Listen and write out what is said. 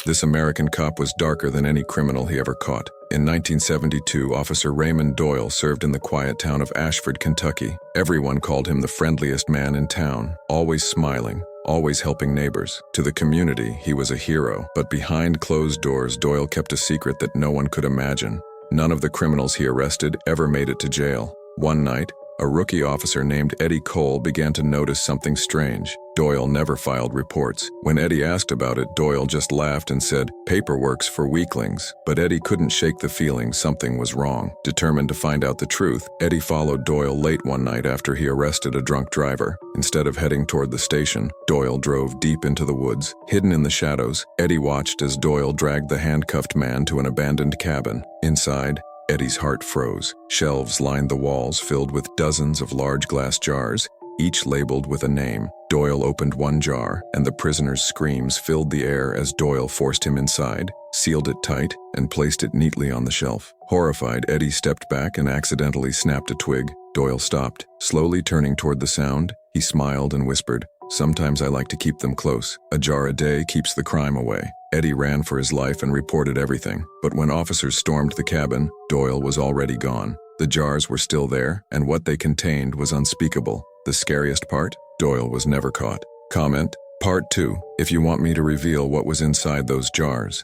This American cop was darker than any criminal he ever caught. In 1972, Officer Raymond Doyle served in the quiet town of Ashford, Kentucky. Everyone called him the friendliest man in town, always smiling, always helping neighbors. To the community, he was a hero. But behind closed doors, Doyle kept a secret that no one could imagine. None of the criminals he arrested ever made it to jail. One night, a rookie officer named Eddie Cole began to notice something strange. Doyle never filed reports. When Eddie asked about it, Doyle just laughed and said, "Paperwork's for weaklings." But Eddie couldn't shake the feeling something was wrong. Determined to find out the truth, Eddie followed Doyle late one night after he arrested a drunk driver. Instead of heading toward the station, Doyle drove deep into the woods. Hidden in the shadows, Eddie watched as Doyle dragged the handcuffed man to an abandoned cabin. Inside, Eddie's heart froze. Shelves lined the walls filled with dozens of large glass jars, each labeled with a name. Doyle opened one jar, and the prisoner's screams filled the air as Doyle forced him inside, sealed it tight, and placed it neatly on the shelf. Horrified, Eddie stepped back and accidentally snapped a twig. Doyle stopped. Slowly turning toward the sound, he smiled and whispered, "Sometimes I like to keep them close. A jar a day keeps the crime away." Eddie ran for his life and reported everything. But when officers stormed the cabin, Doyle was already gone. The jars were still there, and what they contained was unspeakable. The scariest part? Doyle was never caught. Comment: Part 2, if you want me to reveal what was inside those jars.